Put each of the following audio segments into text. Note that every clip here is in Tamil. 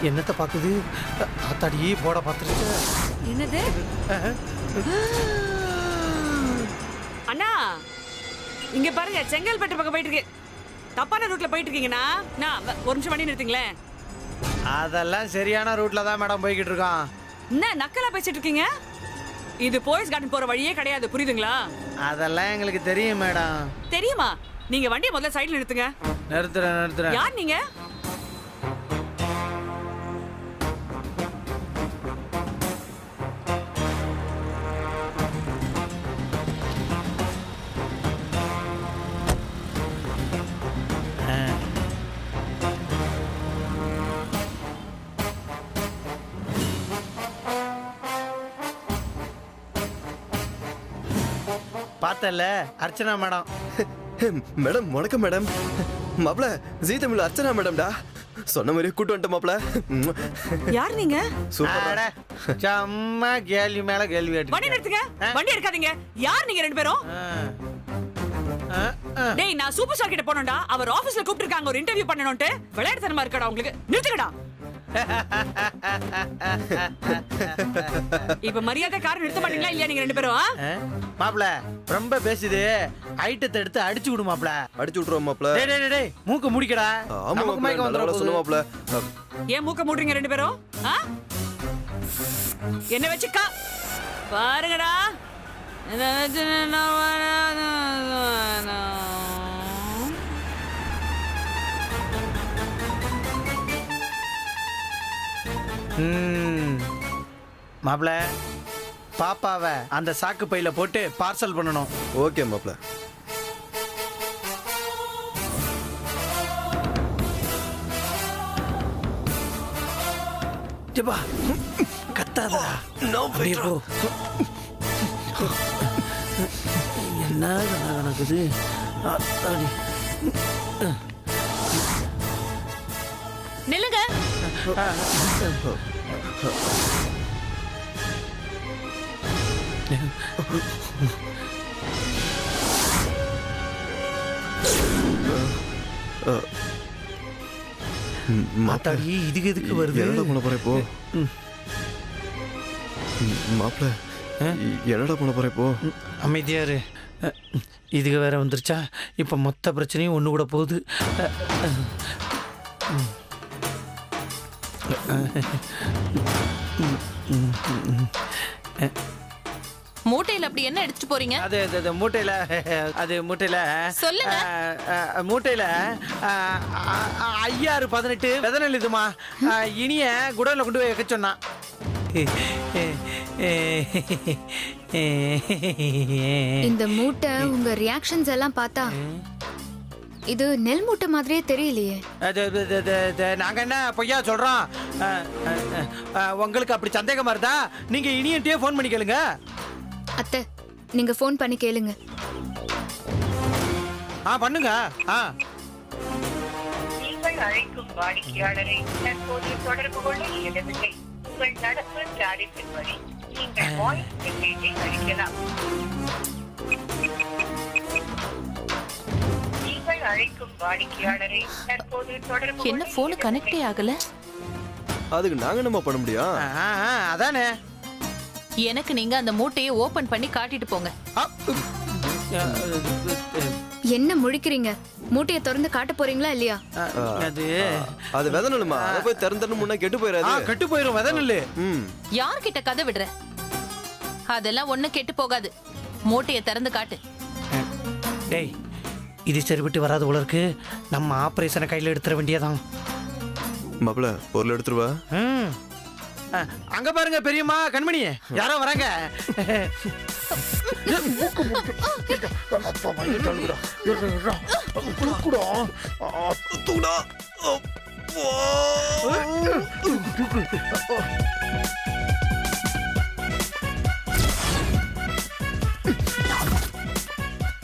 என்னத்தை பாக்குது? ஆத்தாடி போட பாத்துருச்சு. என்னது? அண்ணா இங்க பாருங்க, செங்கல்பட்டு பக்கம் போயிட்டு இருக்கு. தப்பான ரூட்ல போயிட்டு இருக்கீங்கண்ணா. நான் ஒரு நிமிஷம் வண்டி நிறுத்துங்களேன். அதெல்லாம் சரியான ரூட்ல தான் மேடம் போய்கிட்டு இருக்கோம். என்ன நக்கலா பேசிட்டு இருக்கீங்க? இது போலீஸ் கார்டன் போற வழியே கிடையாது, புரியுதுங்களா? அதெல்லாம் எங்களுக்கு தெரியும் மேடம். தெரியுமா? நீங்க வண்டியை முதல்ல சைடுல நிறுத்துங்க. நிறுத்துறேன். யார் நீங்க? பார்த்தல அர்ச்சனா மேடம். மேடம் வணக்கம் மேடம். மாப்ள ஜீ தமிழ் அர்ச்சனா மேடம்டா. சொன்ன மாதிரி கூட்டு வந்துட்ட மாப்ள. யார் நீங்க? சூப்பர். சும்மா கேள்வி மேல கேள்வி கேட்டு. வண்டி நிறுத்துங்க. வண்டி எடுக்காதீங்க. யார் நீங்க ரெண்டு பேரும்? டேய், நான் சூப்பர் ஸ்டார் கிட்ட போனோம்டா. அவர் ஆபீஸ்ல கூப்பிட்டுருக்காங்க ஒரு இன்டர்வியூ பண்ணணும்ட்டு. விளையாட்டுத்தனமா இருக்கடா உங்களுக்கு. நிறுத்துங்கடா. இப்ப மரியாதை கார் நிறுத்த மாட்டீங்களா இல்லையா நீங்க ரெண்டு பேரும்? மாப்ள ரொம்ப பேசுது. ஐட்டத்தை எடுத்து அடிச்சு விடு மாப்ள. அடிச்சு விட்டுறோம் மாப்ள. டேய் மூக்க முடிக்கடா. நமக்கு மயக்கம் வந்துரும் சொன்ன மாப்ள. ஏன் மூக்க மூடுறீங்க ரெண்டு பேரும்? என்ன வச்சுக்கா பாருங்கடா. மாப்ள பாப்பாவை அந்த சாக்கு பையில போட்டு பார்சல் பண்ணணும். ஓகே மாப்ள. ஜபா கத்தாதடா. அப்படியே போ. என்ன நடக்குது? நில்லுங்க. மாத்தாடி இதுக்கு எதுக்கு வருது? என்னடா பண்ண போற இப்போ? மாப்ள என்னடா பண்ண போற இப்போ? அமைதியாரு. இதுக்கு வேற வந்துருச்சா? இப்ப மொத்த பிரச்சனையும் ஒண்ணு கூட போகுது. மூட்டையில அப்படி என்ன எடுத்துட்டு போறீங்க? அது மூட்டையில சொல்லுங்க. மூட்டையில 5-18 வெதனல் இதுமா. இனிய குடோன்ல கொண்டு போய் வைக்க சொன்னான். இந்த மூட்டை உங்க ரியாக்ஷன்ஸ் எல்லாம் பார்த்தா இது நெல் மூட்டை மாதிரியே தெரியலையே. நாங்க என்ன பொய்யா சொல்றோம்? உங்களுக்கு அப்படி சந்தேகமா இருந்தா நீங்க இனியன்ட்டே போன் பண்ணி கேளுங்க. அத்தை, நீங்க போன் பண்ணி கேளுங்க. பண்ணுங்க. நீங்கள் அழைக்கும் வாடிக்கையாளரை தற்போது தொடர்பு கொள்ள இயலவில்லை. உங்கள் நடப்பு ஜாரிப்பின்படி நீங்கள் வாய்ஸ் மெசேஜை அளிக்கலாம். நீங்கள் அழைக்கும் வாடிக்கையாளரை தற்போது தொடர்பு என்ன போன் கனெக்டே ஆகல? அதுக்கு நாங்க என்ன பண்ண முடியும்? அதானே. எனக்கு நீங்க அந்த மூட்டையை ஓபன் பண்ணி காட்டிட்டு போங்க. என்ன முழிக்கிறீங்க? மூட்டையை திறந்து காட்ட போறீங்களா இல்லையா? அது வெதனலுமா? அத போய் திறந்தன்னு முன்ன கெட்டு போயிராது. கெட்டு போயிரும் வெதனல். யார்கிட்ட கதை விடுற? அதெல்லாம் ஒண்ணு கெட்டு போகாது. மூட்டையை திறந்து காட்டு. டேய், இது சரிவிட்டு வராது போல இருக்கு. நம்ம ஆபரேஷனை கையில எடுத்துற வேண்டியதான். மாப்ள பொருள் எடுத்துருவா. அங்க பாருங்க பெரியம்மா, கண்மணி யாரோ வராங்க.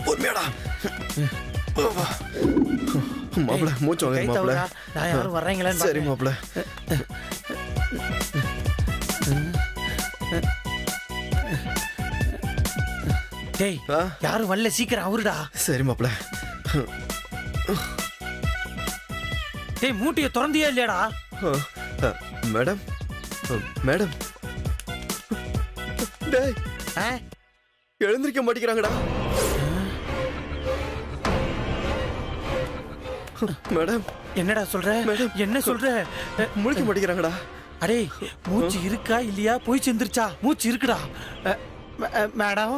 பொறுமையாடா. மாப்ள மூச்சு வாங்க மாப்ள. நான் யாரும் வர்றீங்களா? சரி மாப்ள. டேய், யாரும் வரல, சீக்கிரம் அவருடா. சரி மாப்ள. டேய், மூட்டையை திறந்தியா இல்லையாடா? மேடம் மேடம் டேய் ஆ? எழுந்திருக்க மாட்டேங்கிறாங்கடா மேடம் என்னடா சொல்ற மேடம். என்ன சொல்ற முழிக்க மாட்டேங்கிறாங்கடா. அடே மூச்சு இருக்கா இல்லையா போய் சேர்ந்துருச்சா மூச்சு இருக்குடா மேடம்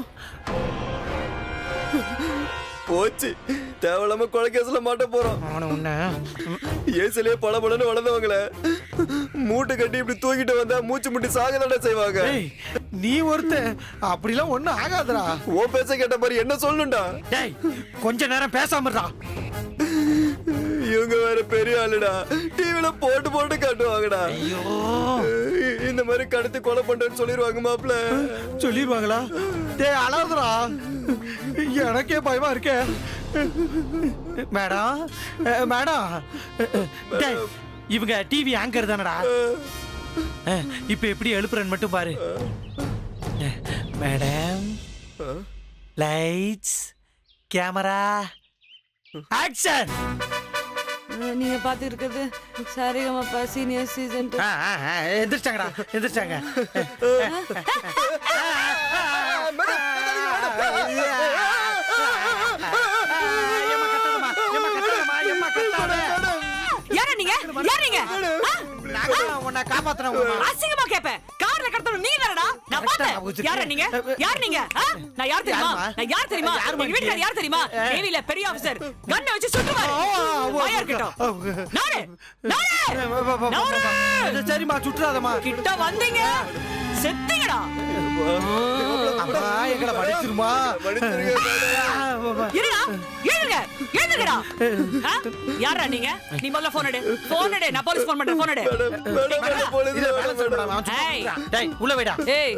போச்சு, தேவையில்லாம கொலை கேஸ்ல மாட்ட போறோம். அவனை உன்ன ஏசிலே படபடன்னு வளர்ந்தவங்கள மூட்டை கட்டி இப்படி தூக்கிட்டு வந்தா மூச்சு முட்டி சாகதானே செய்வாங்க. ஏய், நீ ஒருத்தன் அப்படிலாம் ஒண்ணும் ஆகாதடா. ஓ பேச கேட்ட மாதிரி என்ன சொல்லணும்டா? டேய் கொஞ்ச நேரம் பேசாமடா. இவங்க வேற பெரிய ஆளுடா, டிவில போட்டு போட்டு காட்டுவாங்கடா. ஐயோ, இந்த மாதிரி கடத்தி கொலை பண்றேன்னு சொல்லிடுவாங்க மாப்ள. சொல்லிடுவாங்களா? டேய் அழாதடா, எனக்கே பயமா இருக்கே. மேடம் மேடம், டேய் இவங்க டிவி ஆங்கர் தானடா. இப்ப எப்படி எழுப்புறேன்னு மட்டும் பாரு. Madam, lights, camera, action. நீங்க பாத்து இருக்கிறது சரிகமப்பா சீனியர் சீசன். எந்திரிச்சாங்கடா, எந்திரிச்சாங்க. யாரா நீங்க? யார் நீங்க? உன்னை காப்பாத்துறேன். அசிங்கமா கேப்பேன். கார்ல கடத்தணும் நீ தானடா? நான் பார்த்தேன். யாரா நீங்க? யார் நீங்க? நான் யார் தெரியுமா? நான் யார் தெரியுமா? எங்க வீட்டுக்காரர் யார் தெரியுமா? நேவில பெரிய ஆபீசர். கண்ணை வச்சு சுட்டுவாரு. வாயா இருக்கட்டும். நானே சரிம்மா, சுற்றாதம்மா. கிட்ட வந்தீங்க செத்தீங்கடா. அம்மா எங்களை படிச்சிருமா? இருடா, எழுங்க, எழுங்கடா. யாரா நீங்க? நீ முதல்ல போன் எடு. போன் எடு, நான் போலீஸ் போன் பண்றேன். போன் எடு. டேய் உள்ள வைடா. ஏய்,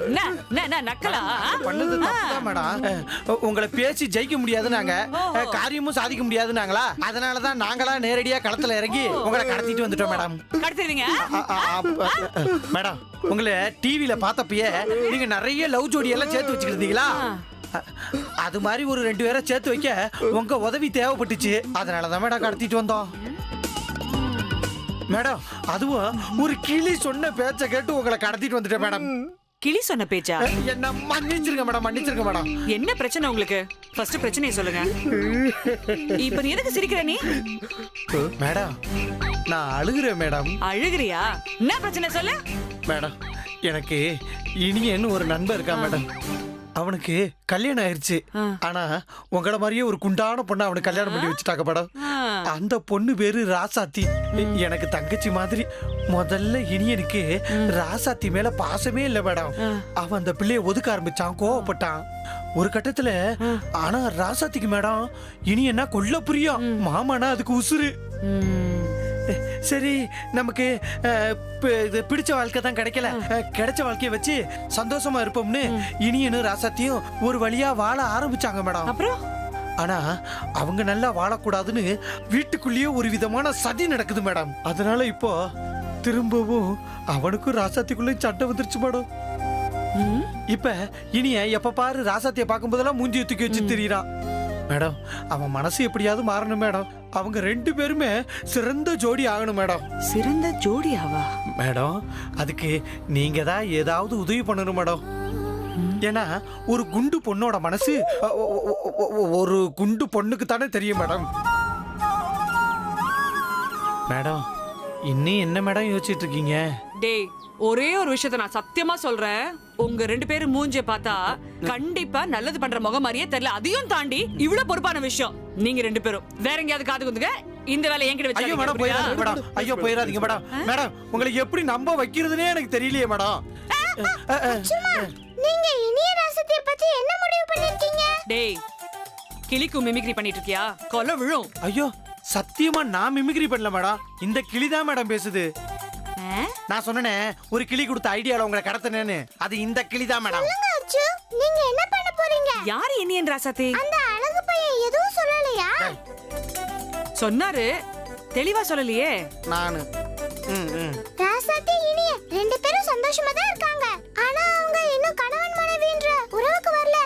என்ன நக்கலா? பண்ணது தப்புதான் மேடம். உங்களை பேசி ஜெயிக்க முடியாது நாங்க, காரியமும் சாதிக்க முடியாது நாங்களா. அதனாலதான் நாங்களா நேரடியா களத்துல இறங்கி உங்களை கடத்திட்டு வந்துட்டோம் மேடம். கடத்திடுவீங்க? மேடம், உங்களை டிவில பார்த்தப்பயே நீங்க நிறைய லவ் ஜோடி எல்லாம் சேர்த்து வச்சுக்கிட்டீங்களா? அது மாதிரி ஒரு 2 பேரை சேர்த்து வைக்க உங்க உதவி தேவைப்பட்டுச்சு. அதனாலதான் மேடம் கடத்திட்டு வந்தோம். மேடம், அதுவும் ஒரு கிளி சொன்ன பேச்ச கேட்டு உங்களை கடத்திட்டு வந்துட்டேன் மேடம். கிளி சொன்ன பேச்சா? என்ன மன்னிச்சிருங்க மேடம், மன்னிச்சிருங்க மேடம். என்ன பிரச்சனை உங்களுக்கு? ஃபர்ஸ்ட் பிரச்சனையை சொல்லுங்க. இப்ப நீ எதுக்கு சிரிக்கிற? நீ மேடம், நான் அழுகிறேன் மேடம். அழுகிறியா? என்ன பிரச்சனை சொல்லு. மேடம், எனக்கு இனியன்னு ஒரு நண்பர் இருக்கா மேடம். அவனுக்கு கல்யாணம் ஆயிருச்சு. ஆனா உங்கள மாதிரியே ஒரு குண்டான பொண்ணு அவனுக்கு கல்யாணம் பண்ணி வச்சுட்டாங்க மேடம். அந்த பொண்ணு பேரு ராசாத்தி. எனக்கு தங்கச்சி மாதிரி. முதல்ல இனியனுக்கு ராசாத்தி மேல பாசமே இல்ல மேடம். அவன் அந்த பிள்ளைய ஒதுக்க ஆரம்பிச்சான், கோவப்பட்டான் ஒரு கட்டத்துல. ஆனா ராசாத்திக்கு மேடம் இனியன்னா கொல்ல புரியும், மாமானா அதுக்கு உசுறு. சரி, நமக்கு பிடிச்ச வாழ்க்கை தான் கிடைக்கல, கிடைச்ச வாழ்க்கைய வச்சு சந்தோஷமா இருப்போம்னு இனியனும் ராசாத்தியும் ஒரு வழியா வாழ ஆரம்பிச்சாங்க மேடம். அப்புறம் ஆனா அவங்க நல்லா வாழக்கூடாதுன்னு வீட்டுக்குள்ளேயே ஒரு விதமான சதி நடக்குது மேடம். அதனால இப்போ திரும்பவும் அவனுக்கும் ராசாத்திக்குள்ளே சண்டை வந்துருச்சு மேடம். இப்ப இனிய எப்ப பாரு ராசாத்திய பார்க்கும் போதெல்லாம் மூஞ்சியை தூக்கி வச்சு தெரியுறான் மேடம். அவன் மனசு எப்படியாவது மாறணும் மேடம். அவங்க 2 பேருமே சிறந்த ஜோடி ஆகணும் மேடம். சிறந்த ஜோடியாவா? மேடம், அதுக்கு நீங்க தான் ஏதாவது உதவி பண்ணணும் மேடம். ஏன்னா ஒரு குண்டு பொண்ணோட மனசு ஒரு குண்டு பொண்ணுக்கு தானே தெரியும் மேடம். மேடம், இன்னும் என்ன மேடம் யோசிச்சுட்டு இருக்கீங்க? டேய், ஒரே ஒரு விஷயத்த நான் சத்தியமா சொல்றேன். உங்க 2 பேரும் மூஞ்சிய பார்த்தா கண்டிப்பா நல்லது பண்ற முகம் மாதிரியே தெரியல. அதையும் தாண்டி இவ்வளவு பொறுப்பான விஷயம். நீங்க 2 பேரும் வேற எங்கேயாவது காது குந்துங்க. இந்த வேலை என்கிட்ட வச்சு. ஐயோ மேடம், போயிடாதீங்க மேடம். ஐயோ போயிடாதீங்க மேடம். மேடம், உங்களை எப்படி நம்ப வைக்கிறதுனே எனக்கு தெரியலையே மேடம். நீங்க இனிய ராசத்தை பத்தி என்ன முடிவு பண்ணிருக்கீங்க? டேய், கிளிக்கு மிமிக்ரி பண்ணிட்டு இருக்கியா? கொலை விழும். ஐயோ, சத்தியமா நான் மிமிக்ரி பண்ணல மேடம். இந்த கிளி தான் மேடம் பேசுது. நான் சொன்னேனே ஒரு கிளி கொடுத்த ஐடியால உங்களை கடத்தினேன்னு, அது இந்த கிளி தான் மேடம். நீங்க என்ன பண்ண போறீங்க? யாரு இனியன் ராசாத்தி? அந்த அழகு பையன் எதுவும் சொல்லலையா? சொன்னாரு, தெளிவா சொல்லலையே. நானு ராசாத்தி இனிய 2 பேரும் சந்தோஷமா தான் இருக்காங்க. ஆனா அவங்க இன்னும் கணவன் மனைவின்ற உறவுக்கு வரல.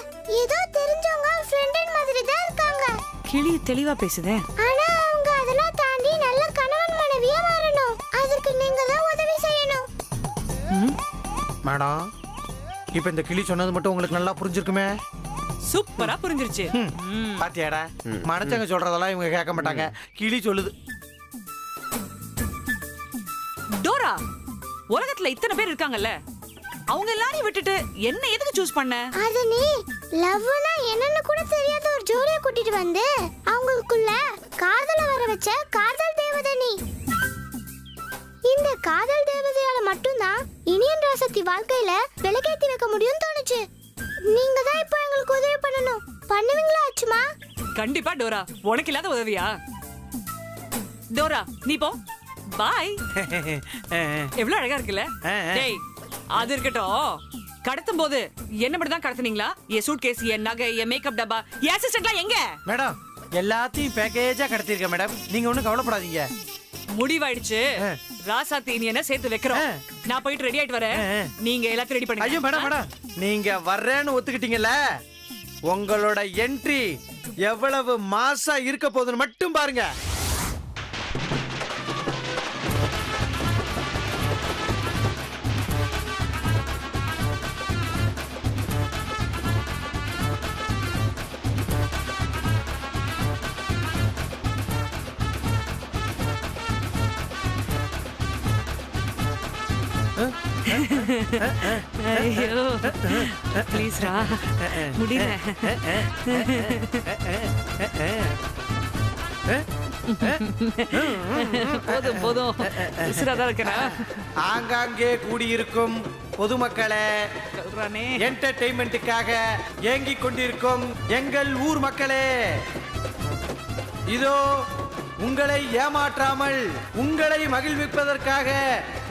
ஏதோ தெரிஞ்சவங்க ஃப்ரெண்ட் மாதிரி தான் இருக்காங்க. கிளி தெளிவா பேசுதே. ஆனா அவங்க அதெல்லாம் தாண்டி நல்ல கணவன் மனைவியா மாறணும். அதுக்கு நீங்க தான் உதவி செய்யணும். மேடம் இப்ப இந்த கிளி சொன்னது மட்டும் உங்களுக்கு நல்லா புரிஞ்சிருக்குமே. சூப்பரா புரிஞ்சிருச்சு. பாத்தியாடா, மனுஷங்க சொல்றதெல்லாம் இவங்க கேட்க மாட்டாங்க, கிளி சொல்லுது. டோரா, உலகத்துல இத்தனை பேர் இருக்காங்கல்ல, அவங்க எல்லாரையும் விட்டுட்டு என்ன எதுக்கு சூஸ் பண்ண? அது நீ லவ்னா என்னன்னு கூட தெரியாத ஒரு ஜோடியை கூட்டிட்டு வந்து அவங்களுக்குள்ள காதல வர வச்ச காதல் தேவதை நீ. இந்த காதல் தேவதையால மட்டும்தான் இனியன் ராசத்தி வாழ்க்கையில விளக்கேத்தி வைக்க முடியும்னு தோணுச்சு. நீங்க தான் இப்போ எங்களுக்கு உதவி பண்ணணும். பண்ணுவீங்களா அச்சுமா? கண்டிப்பா டோரா, உனக்கு இல்லாத உதவியா? டோரா நீ போ, பாய். எவ்வளவு அழகா இருக்குல்ல? டேய் அது இருக்கட்டும், கடத்தும் போது என்ன மட்டும் தான் கடத்துனீங்களா? என் சூட்கேஸ், என் நகை, என் மேக்கப் டப்பா, என் அசிஸ்டன்ட்லாம் எங்க? மேடம் எல்லாத்தையும் பேக்கேஜா கடத்திருக்கேன் மேடம், நீங்க ஒண்ணும் கவலைப்படாதீங்க. முடிவாயிடுச்சு. ராசாத்தி இனியனை சேர்த்து வைக்கிறோம். நான் போயிட்டு ரெடி ஆயிட்டு வரேன். நீங்க எல்லாத்தையும் ரெடி பண்ணுங்க. ஐயோ மேடம் மேடம், நீங்க வர்றேன்னு ஒத்துக்கிட்டீங்கல்ல, உங்களோட என்ட்ரி எவ்வளவு மாசா இருக்க போகுதுன்னு மட்டும் பாருங்க. ஐயோ ப்ளீஸ் ரா, முடியல. போதும் போதும், உசுராதான் இருக்கிறேன். ஆங்காங்கே கூடியிருக்கும் பொதுமக்களே, சொல்றானே என்டர்டெயின்மெண்ட்டுக்காக ஏங்கிக் கொண்டிருக்கும் எங்கள் ஊர் மக்களே, இதோ உங்களை ஏமாற்றாமல் உங்களை மகிழ்விப்பதற்காக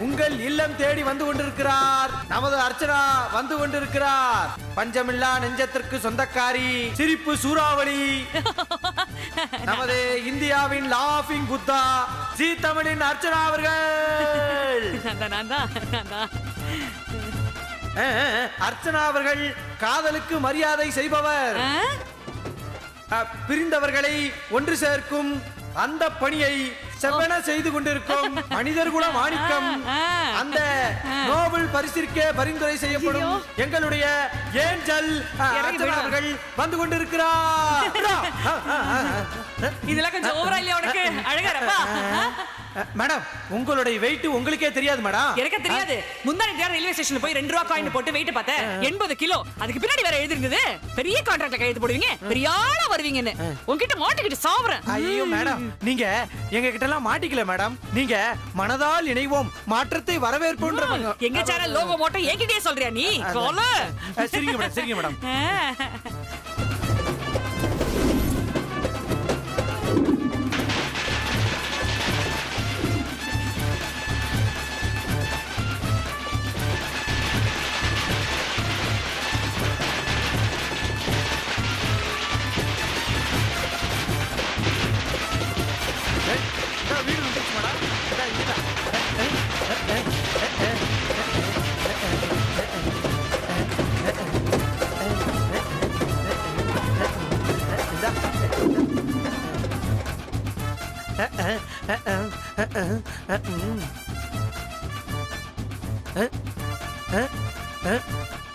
உங்கள் இல்லம் தேடி வந்து கொண்டிருக்கிறார் நமது அர்ச்சனா. வந்து கொண்டிருக்கிறார் பஞ்சமில்லா நெஞ்சத்திற்கு சொந்தக்காரி, சிரிப்பு சூறாவளி, நமது இந்தியாவின் லாஃபிங் புத்தா, ஜீ தமிழின் அர்ச்சனா அவர்கள். அர்ச்சனா அவர்கள் காதலுக்கு மரியாதை செய்பவர், பிரிந்தவர்களை ஒன்று சேர்க்கும் அந்த பணியை செவ்வன செய்து கொண்டிருக்கும் மனிதர்குல மாணிக்கம். அந்த நோபல் பரிசிற்கே பரிந்துரை செய்யப்படும் எங்களுடைய ஏஞ்சல் அவர்கள் வந்து கொண்டிருக்கிறார். இதெல்லாம் கொஞ்சம் ஓவரா இல்லையா உனக்கு? அழகாரப்பா. மேடம் உங்களுடைய வெயிட் உங்களுக்கே தெரியாது மேடம். எனக்கு தெரியாது. முந்தானி நேரம் ரயில்வே ஸ்டேஷன்ல போய் 2 ரூபா காயின் போட்டு வெயிட் பார்த்தேன், 80 கிலோ. அதுக்கு பின்னாடி வேற எழுதிருந்தது, பெரிய கான்ட்ராக்ட்ல கையெழுத்து போடுவீங்க, பெரிய ஆளா வருவீங்கன்னு. உன்கிட்ட மாட்டிக்கிட்டு சாவறேன். ஐயோ மேடம், நீங்க எங்க கிட்ட எல்லாம் மாட்டிக்கல மேடம், நீங்க மனதால் இணைவோம் மாற்றத்தை வரவேற்போம். எங்க சேனல் லோகோ மோட்டோ என்கிட்டயே சொல்றியா நீ? கோல சரிங்க மேடம், சரிங்க மேடம்.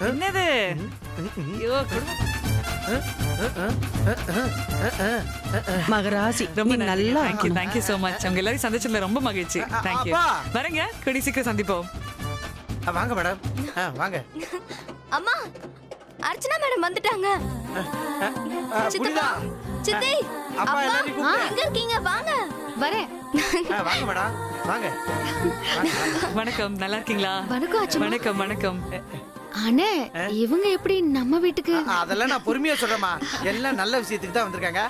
என்னது? மகராசி ரொம்ப நல்லா தேங்க்யூ சோ மச். உங்க எல்லாரும் சந்திச்சதுல ரொம்ப மகிழ்ச்சி. தேங்க்யூ. வரேங்க, கூடி சீக்கிரம் சந்திப்போம். வாங்க மேடம், வாங்க. அம்மா, அர்ச்சனா மேடம் வந்துட்டாங்க. புரியுதா? சித்தி, அப்பா எல்லாரையும் கூப்பிடு. எங்க இருக்கீங்க? வாங்க. வரேன். வாங்க மேடம், வாங்க. வணக்கம், நல்லா இருக்கீங்களா? வணக்கம் வணக்கம். அண்ணே, இவங்க எப்படி நம்ம வீட்டுக்கு? அதெல்லாம் நான் பொறுமையா சொல்றேம்மா, எல்லாம் நல்ல விஷயத்துக்கு தான் வந்திருக்காங்க.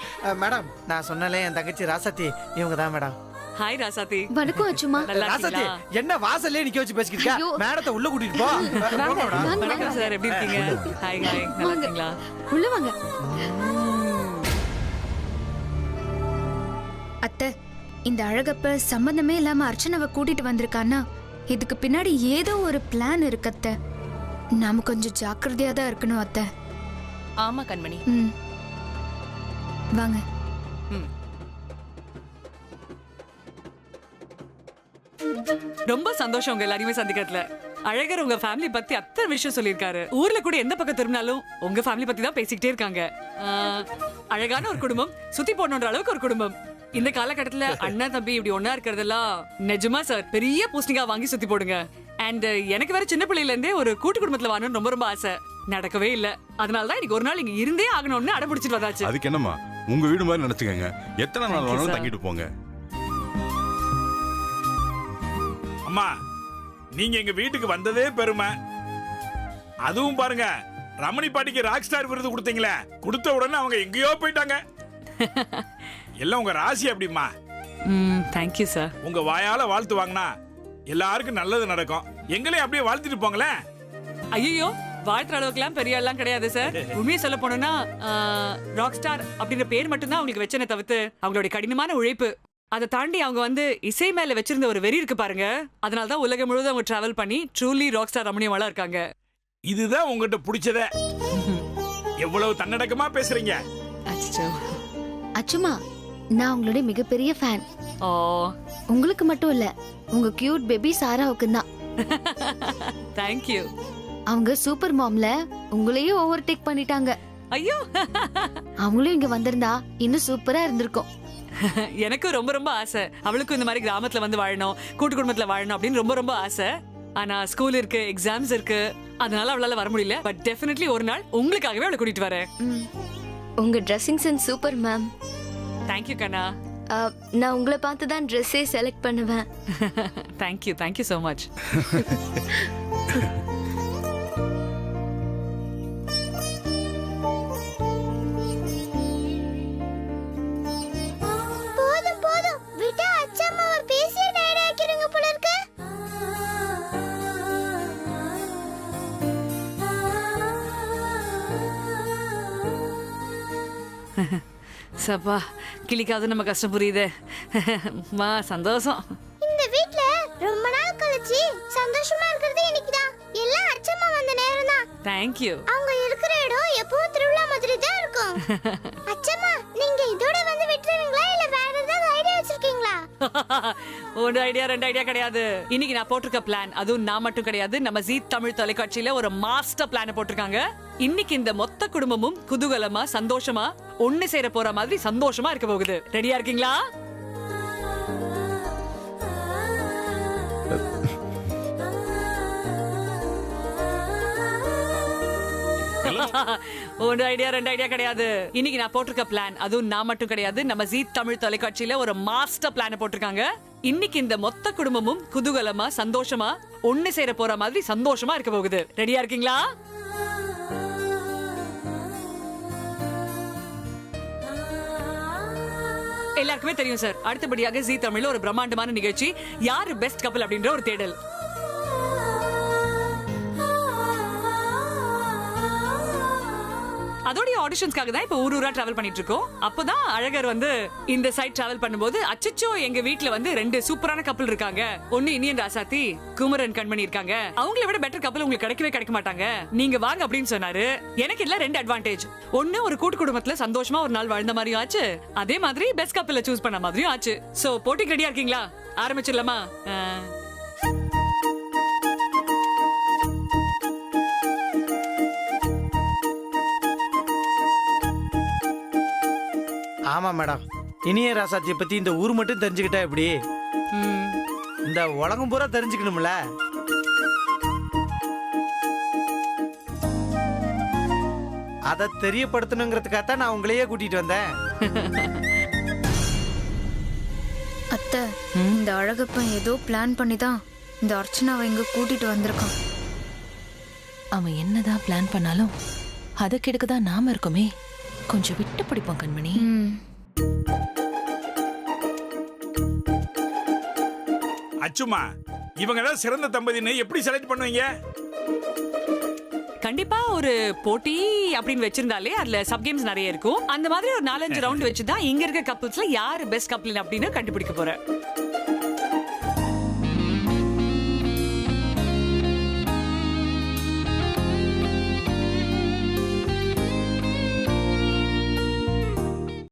மேடம் நான் சொன்னலே என் தங்கச்சி ராசாத்தி, இவங்க தான் மேடம். ஹாய் ராசாத்தி. வணக்கம் அச்சுமா. ராசாத்தி என்ன வாசல்லே நிக்க வச்சு பேசிக்கிட்டு இருக்க? மேடத்தை உள்ள கூட்டிட்டு போ. வணக்கம் சார், எப்படி இருக்கீங்க? ஹாய் ஹாய், நல்லா இருக்கீங்களா? உள்ள வாங்க. அத்தை, இந்த அழகப்ப சம்பந்தமே இல்லாம அர்ச்சனாவை கூட்டிட்டு வந்திருக்கானா, இதுக்கு பின்னாடி ஏதோ ஒரு பிளான் இருக்கு அத்தை. நாம கொஞ்சம் ஜாக்கிரதையா தான் இருக்கணும் அத்தை. ஆமா கண்மணி. வாங்க. ரொம்ப சந்தோஷம் உங்க எல்லாரையுமே சந்திக்கிறதுல. அழகர் உங்க ஃபேமிலி பத்தி அத்தனை விஷயம் சொல்லியிருக்காரு. ஊர்ல கூட எந்த பக்கம் திரும்பினாலும் உங்க ஃபேமிலி பத்தி தான் பேசிக்கிட்டே இருக்காங்க. அழகான ஒரு குடும்பம், சுத்தி போடணுன்ற அளவுக்கு ஒரு குடும்பம். இந்த காலகட்டத்துல அண்ணா தம்பி இப்படி ஒன்னா இருக்கிறதெல்லாம் நிஜமா சார் பெரிய போஸ்டிங்கா வாங்கி சுத்தி போடுங்க. அண்ட் எனக்கு வேற சின்ன பிள்ளையில இருந்தே ஒரு கூட்டு குடும்பத்துல வாழணும்னு ரொம்ப ரொம்ப ஆசை. நடக்கவே இல்ல. அதனாலதான் இன்னைக்கு ஒரு நாள் இங்க இருந்தே ஆகணும்னு அடம்பிடிச்சிட்டு வந்தாச்சு. அதுக்கு என்னமா, உங்க வீடு மாதிரி நினைச்சுக்கங்க. எத்தனை நாள் வேணாலும் தங்கிட்டு போங்க. அம்மா, நீங்க எங்க வீட்டுக்கு வந்ததே பெருமை. அதுவும் பாருங்க, ரமணி பாட்டிக்கு ராக் ஸ்டார் விருது கொடுத்தீங்களே, கொடுத்த உடனே அவங்க எங்கேயோ போயிட்டாங்க. எல்லாம் உங்க ராசி அப்படிமா. Thank you sir. உங்க வாயால வாழ்த்து வாங்கினா எல்லாருக்கும் நல்லது நடக்கும். எங்களையும் அப்படியே வாழ்த்திட்டு போங்களேன். ஐயோ, வாழ்த்துற அளவுக்குலாம் பெரிய எல்லாம் கிடையாது சார். உண்மையை சொல்ல போனோம்னா ராக் ஸ்டார் அப்படின்ற பேர் மட்டும்தான் அவங்களுக்கு வச்சனே தவிர்த்து அவங்களுடைய கடினமான உழைப்பு, அதை தாண்டி அவங்க வந்து இசை மேல வச்சிருந்த ஒரு வெறி இருக்கு பாருங்க. அதனாலதான் உலகம் முழுவதும் அவங்க டிராவல் பண்ணி ட்ரூலி ராக் ஸ்டார் ரமணியமாலா இருக்காங்க. இதுதான் உங்ககிட்ட பிடிச்சதே. எவ்வளவு தன்னடக்கமா பேசுறீங்க. அச்சுமா, நான் உங்களுடைய மிகப்பெரிய ஃபேன். உங்களுக்கு மட்டும் இல்ல, உங்க கியூட் பேபி சாராவுக்கு தான். தேங்க்யூ. அவங்க சூப்பர் மாம்ல உங்களையும் ஓவர்டேக் பண்ணிட்டாங்க. ஐயோ, அவங்களும் இங்க வந்திருந்தா இன்னும் சூப்பரா இருந்திருக்கும். எனக்கும் ரொம்ப ரொம்ப ஆசை. அவளுக்கும் இந்த மாதிரி கிராமத்துல வந்து வாழணும், கூட்டு குடும்பத்துல வாழணும் அப்படின்னு ரொம்ப ரொம்ப ஆசை. ஆனா ஸ்கூல் இருக்கு, எக்ஸாம்ஸ் இருக்கு, அதனால அவளால வர முடியல. பட் டெஃபினெட்லி ஒரு நாள் உங்களுக்காகவே அவளை கூட்டிட்டு வரேன். உங்க dressing sense super ma'am. Thank you கண்ணா. நான் உங்களை பார்த்து தான் ட்ரெஸ்ஸே செலக்ட் பண்ணுவேன். Thank you, thank you so much. போதும் போதும், விட்டா அச்சம்மா ஒரு பேசிய டயர்ட் ஆக்கிடுங்க போல இருக்கு. சப்பா, கிளிக்காவது நம்ம கஷ்டம் புரியுது. மா சந்தோஷம். இந்த வீட்ல ரொம்ப நாள் கழிச்சு சந்தோஷமா இருக்கிறது இன்னைக்குதான். எல்லாம் அச்சம்மா வந்த நேரம் தான். தேங்க்யூ. அவங்க இருக்கிற இடம் எப்பவும் திருவிழா மாதிரி தான் இருக்கும். அச்சம்மா, நீங்க இதோட வந்து விட்டுருவீங்களா இல்ல வேற ஏதாவது ஐடியா வச்சிருக்கீங்களா? ஒரு ஐடியா ரெண்டு ஐடியா கிடையாது. இன்னைக்கு நான் போட்டிருக்க பிளான், அதுவும் நான் மட்டும் கிடையாது, நம்ம ஜீ தமிழ் தொலைக்காட்சியில ஒரு மாஸ்டர் பிளான் போட்டிருக்காங்க. இன்னைக்கு இந்த மொத்த குடும்பமும் குதூகலமா சந்தோஷமா ஒண்ணு சேர போற மாதிரி சந்தோஷமா இருக்க போகுது. ரெடியா இருக்கீங்களா? ஒரு ஐடியா ரெண்டு ஐடியா கிடையாது. இன்னைக்கு நான் போட்டிருக்க பிளான், அதுவும் நான் மட்டும் கிடையாது, நம்ம ஜீ தமிழ் தொலைக்காட்சியில ஒரு மாஸ்டர் பிளான் போட்டிருக்காங்க. இன்னைக்கு இந்த மொத்த குடும்பமும் குதூகலமா சந்தோஷமா ஒண்ணு சேர போற மாதிரி சந்தோஷமா இருக்க போகுது. ரெடியா இருக்கீங்களா? எல்லாருக்குமே தெரியும் சார், அடுத்தபடியாக ஜீ தமிழ்ல ஒரு பிரம்மாண்டமான நிகழ்ச்சி, யாரு பெஸ்ட் கப்பல் அப்படின்ற ஒரு தேடல். அதோடைய ஆடிஷன்ஸ்க்காக தான் இப்ப ஊரூரா டிராவல் பண்ணிட்டு இருக்கோம். அப்பதான் அழகர் வந்து இந்த சைட் டிராவல் பண்ணும்போது, அச்சச்சோ எங்க வீட்ல வந்து ரெண்டு சூப்பரான கப்பல் இருக்காங்க. ஒன்னு இனியன் ராசாத்தி, குமரன் கண்மணி இருக்காங்க. அவங்கள விட பெட்டர் கப்பல் உங்களுக்கு கிடைக்க மாட்டாங்க, நீங்க வாங்க அப்படின்னு சொன்னாரு. எனக்கு இல்ல ரெண்டு அட்வான்டேஜ். ஒன்னு, ஒரு கூட்டு குடும்பத்துல சந்தோஷமா ஒரு நாள் வாழ்ந்த மாதிரியும் ஆச்சு, அதே மாதிரி பெஸ்ட் கப்பல சூஸ் பண்ண மாதிரியும் ஆச்சு. சோ போட்டிக்கு ரெடியா இருக்கீங்களா? ஆரம்பிச்சிடலாமா? ஆமா மேடம், இனிய ராசாத்தியை பத்தி இந்த ஊர் மட்டும் தெரிஞ்சுக்கிட்டா எப்படி? இந்த உலகம் பூரா தெரிஞ்சுக்கணும்ல. அதை தெரியப்படுத்தணுங்கிறதுக்காக நான் உங்களையே கூட்டிட்டு வந்தேன். அத்தை, இந்த அழகப்பன் ஏதோ பிளான் பண்ணி தான் இந்த அர்ச்சனாவை இங்க கூட்டிட்டு வந்திருக்கான். அவன் என்னதான் பிளான் பண்ணாலும் அதை கெடுக்கதான் நாம இருக்கோமே, கொஞ்சம் விட்டு பிடிப்போம் கண்மணி. அச்சுமா, இவங்க தான் சிறந்த தம்பதின்னு எப்படி செலக்ட் பண்ணுவீங்க? கண்டிப்பா ஒரு போட்டி அப்படின்னு வச்சிருந்தாலே அதுல சப் கேம்ஸ் நிறைய இருக்கும். அந்த மாதிரி ஒரு 4-5 ரவுண்ட் வச்சுதான் இங்க இருக்க கப்பிள்ஸ்ல யாரு பெஸ்ட் கப்பிள் அப்படின்னு கண்டுபிடிக்க போறேன்.